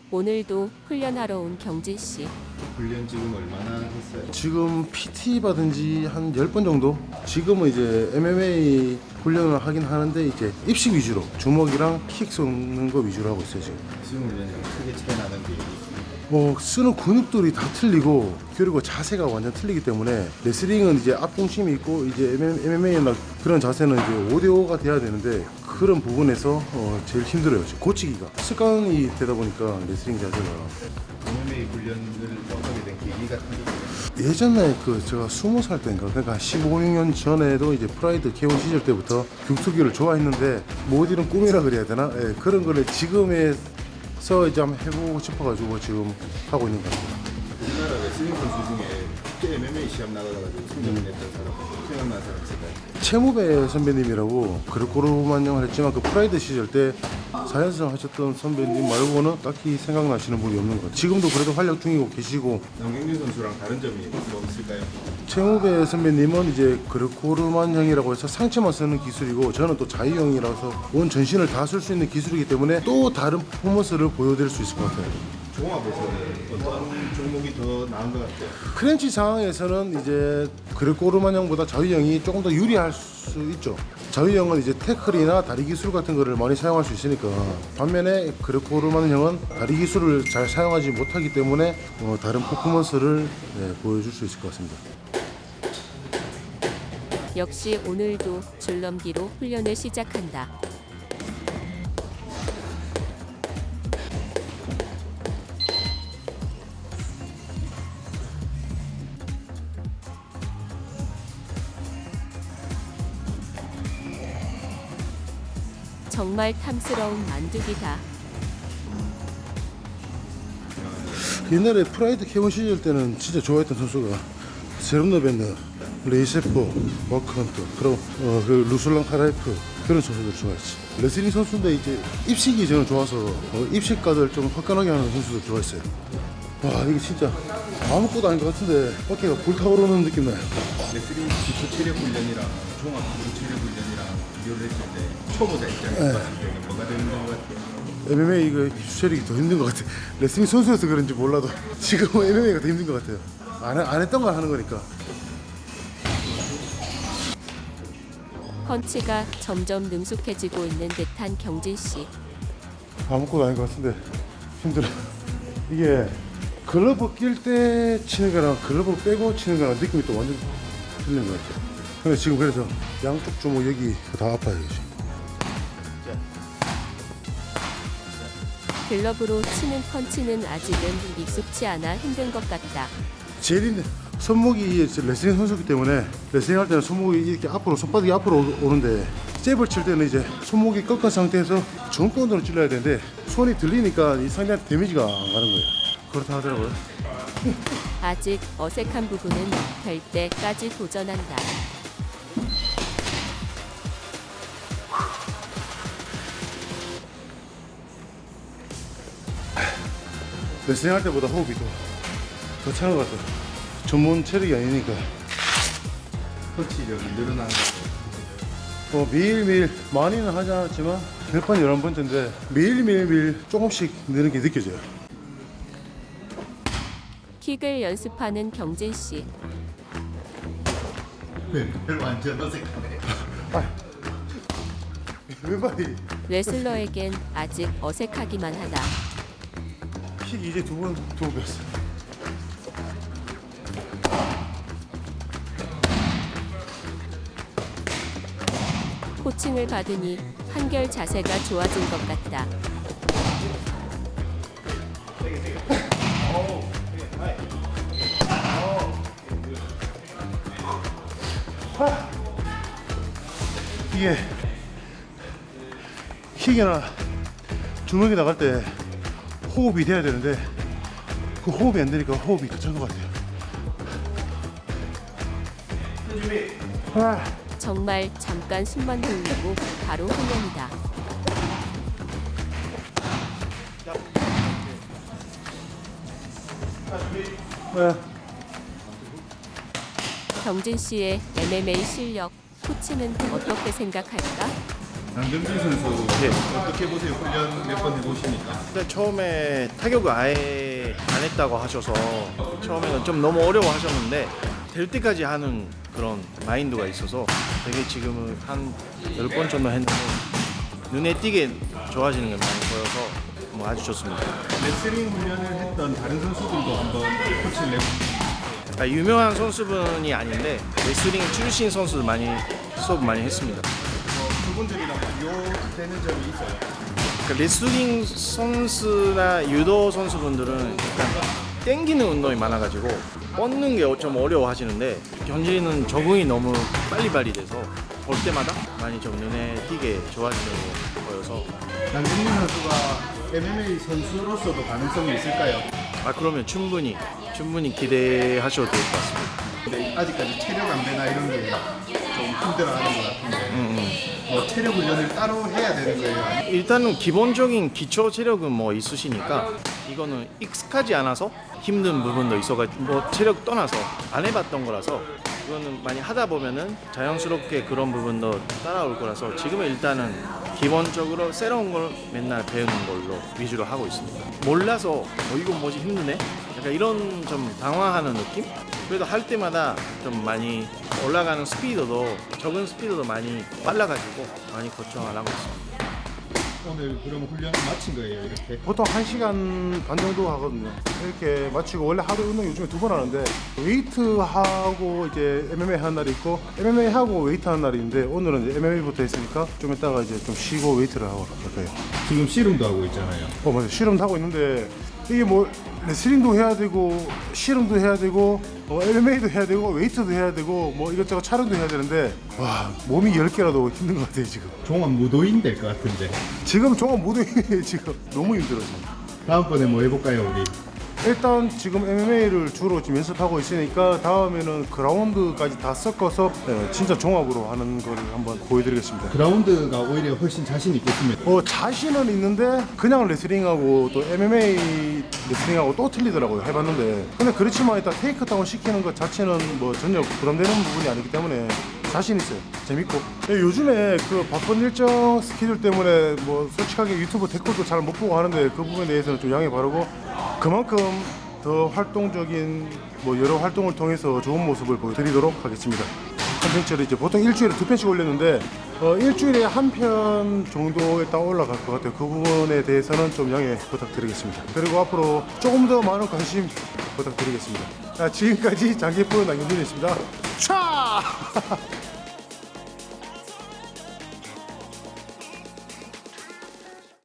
오늘도 훈련하러 온 경진 씨. 훈련 지금 얼마나 했어요? 지금 PT 받은 지 한 10번 정도? 지금은 이제 MMA 훈련을 하긴 하는데 이제 입식 위주로 주먹이랑 킥 쏘는 거 위주로 하고 있어요 지금. 지금 훈련이랑 크게 차이 나는 게 있어요? 쓰는 근육들이 다 틀리고 그리고 자세가 완전 틀리기 때문에 레슬링은 이제 앞중심이 있고 이제 MMA나 그런 자세는 이제 5대5가 돼야 되는데 그런 부분에서 제일 힘들어요. 고치기가 습관이 되다 보니까 레슬링 자세가 MMA 훈련을 하게 된 계기 같은 게 있어요? 예전에 제가 20살 때인가 그러니까 한 15, 16년 전에도 이제 프라이드 K1 시절 때부터 격투기를 좋아했는데 뭐 어디는 꿈이라 그래야 되나? 예, 그런 거를 지금에서 이제 한번 해보고 싶어가지고 지금 하고 있는 것 같아요. 우리나라 레슬링 선수 중에 국제 MMA 시합 나가가지고 승리를 냈던 사람 생각나는 사람 있을까요? 최무배 선배님이라고 그룹고루만 영을 했지만 그 프라이드 시절 때 자연스럽 하셨던 선배님 말고는 딱히 생각나시는 분이 없는 것 같아요. 지금도 그래도 활약 중이고 계시고. 남경진 선수랑 다른 점이 뭐 있을까요? 최무배 선배님은 이제 그룹고루만 형이라고 해서 상체만 쓰는 기술이고 저는 또 자유형이라서 온 전신을 다 쓸 수 있는 기술이기 때문에 또 다른 퍼포먼스를 보여드릴 수 있을 것 같아요. 종합에서는 어떤 종목이 더 나은 것 같아요? 크렌치 상황에서는 이제 그레코르만 형보다 자유형이 조금 더 유리할 수 있죠. 자유형은 이제 태클이나 다리 기술 같은 거를 많이 사용할 수 있으니까 반면에 그레코르만 형은 다리 기술을 잘 사용하지 못하기 때문에 다른 퍼포먼스를 보여줄 수 있을 것 같습니다. 역시 오늘도 줄넘기로 훈련을 시작한다. 정말 탐스러운 만두기다. 옛날에 프라이드 K1 시절 때는 진짜 좋아했던 선수가 세rum노 벤너, 레이세포, 워크헌터, 그리고 그 루슬랑 카라이프 그런 선수들 좋아했지. 레슬링 선수인데 이제 입식이 저는 좋아서 입식가들 좀 화끈하게 하는 선수들 좋아했어요. 와 이게 진짜 아무것도 아닌 것 같은데 어깨가 불타오르는 느낌 나요. 레슬링 기초 체력 훈련이랑 종합 기초 체력 훈련이랑 비교를 했을 때 초보자 입장에서 봤을 때는 뭐가 되는 것 같아요? MMA 이거 체력이 더 힘든 것 같아. 레슬링 선수여서 그런지 몰라도 지금은 MMA가 더 힘든 것 같아요. 안 했던 걸 하는 거니까. 펀치가 점점 능숙해지고 있는 듯한 경진 씨. 아무것도 아닌 것 같은데 힘들어. 이게 글러브 낄 때 치는 거랑 글러브 빼고 치는 거랑 느낌이 또 완전 틀린 것 같아요. 근데 지금 그래서 양쪽 주먹 여기 다 아파요 지금. 글러브로 치는 펀치는 아직은 익숙치 않아 힘든 것 같다. 제일 힘든 손목이 레슬링 선수기 때문에 레슬링 할 때는 손목이 이렇게 앞으로 손바닥이 앞으로 오는데 잽을 칠 때는 이제 손목이 꺾은 상태에서 정권으로 찔러야 되는데 손이 들리니까 이 상대한테 데미지가 안 가는 거예요. 그렇다 하더라고요. 아직 어색한 부분은 될 때까지 도전한다. 레슬링 할 때보다 호흡이 더 차는 것 같아요. 전문 체력이 아니니까. 펀치력이 늘어나는 것 같아요. 매일매일 많이는 하지 않았지만 10번, 11번째인데 매일 조금씩 느는 게 느껴져요. 킥을 연습하는 경진 씨. 왼발 완전 어색하네. 왼발이 레슬러에겐 아직 어색하기만 하다. 킥 이제 두 번 배웠어요. 코칭을 받으니 한결 자세가 좋아진 것 같다. 이게 킥이나 주먹이 나갈 때 호흡이 돼야 되는데 그 호흡이 안 되니까 호흡이 더 찬 것 같아요. 정말 잠깐 숨만 돌리고 바로 훈련이다. 경진 씨의 MMA 실력, 코치는 어떻게 생각할까? 남정진 선수 예. 어떻게 보세요? 훈련 몇 번 해보시니까? 일단 처음에 타격을 아예 안 했다고 하셔서 처음에는 좀 너무 어려워하셨는데 될 때까지 하는 그런 마인드가 있어서 되게 지금은 한 10번 정도 했는데 눈에 띄게 좋아지는 게 많이 보여서 뭐 아주 좋습니다. 레슬링 훈련을 했던 다른 선수들도 한번 코치를 내고 유명한 선수분이 아닌데 레슬링 출신 선수들 많이 수업 많이 했습니다. 그분들이랑 비교되는 점이 있어요. 그러니까 레슬링 선수나 유도 선수분들은 약간 땡기는 운동이 많아가지고 뻗는 게 좀 어려워하시는데 현진이는 적응이 너무 빨리빨리 돼서 볼 때마다 많이 좀 눈에 띄게 좋아지는 거 보여서 남정진 선수가 MMA 선수로서도 가능성이 있을까요? 그러면 충분히 기대하셔도 될 것 같습니다. 근데 아직까지 체력 안 되나 이런 게 좀 힘들어하는 것 같은데 뭐 체력 훈련을 따로 해야 되는 거예요? 아니면 일단은 기본적인 기초 체력은 뭐 있으시니까 이거는 익숙하지 않아서 힘든 부분도 있어가지고 뭐 체력 떠나서 안 해봤던 거라서 이거는 많이 하다 보면은 자연스럽게 그런 부분도 따라올 거라서 지금은 일단은 기본적으로 새로운 걸 맨날 배우는 걸로 위주로 하고 있습니다. 몰라서 이거 뭐지 힘드네? 약간 이런 좀 당황하는 느낌? 그래도 할 때마다 좀 많이 올라가는 스피드도 적은 스피드도 많이 빨라가지고 많이 걱정을 하고 있습니다. 오늘 그럼 훈련을 마친 거예요 이렇게? 보통 1시간 반 정도 하거든요. 이렇게 마치고 원래 하루 운동 요즘에 2번 하는데 웨이트 하고 이제 MMA 하는 날이 있고 MMA 하고 웨이트 하는 날이 있는데 오늘은 이제 MMA부터 했으니까 좀 이따가 이제 좀 쉬고 웨이트를 하고 갈 거예요. 지금 씨름도 하고 있잖아요. 맞아요. 씨름도 하고 있는데 이게 뭐 레슬링도 해야 되고 씨름도 해야 되고 MMA도 해야 되고 웨이트도 해야 되고 뭐 이것저것 촬영도 해야 되는데 와 몸이 10개라도 힘든 것 같아요 지금. 종합 무도인 될 것 같은데 지금 종합 모두 지금 너무 힘들어 지금. 다음번에 뭐 해볼까요 우리? 일단 지금 MMA를 주로 지금 연습하고 있으니까 다음에는 그라운드까지 다 섞어서 진짜 종합으로 하는 걸 한번 보여드리겠습니다. 그라운드가 오히려 훨씬 자신 있겠습니다. 자신은 있는데 그냥 레슬링하고 또 MMA 레슬링하고 또 틀리더라고요. 해봤는데 근데 그렇지만 일단 테이크다운 시키는 것 자체는 뭐 전혀 부담되는 부분이 아니기 때문에 자신 있어요. 재밌고 요즘에 그 바쁜 일정 스케줄 때문에 뭐 솔직하게 유튜브 댓글도 잘 못 보고 하는데 그 부분에 대해서는 좀 양해 바라고 그만큼 더 활동적인 뭐 여러 활동을 통해서 좋은 모습을 보여드리도록 하겠습니다. 콘텐츠를 이제 보통 일주일에 2편씩 올렸는데 일주일에 한 편 정도 일단 올라갈 것 같아요. 그 부분에 대해서는 좀 양해 부탁드리겠습니다. 그리고 앞으로 조금 더 많은 관심 부탁드리겠습니다. 지금까지 장기프 남경준이었습니다. 차!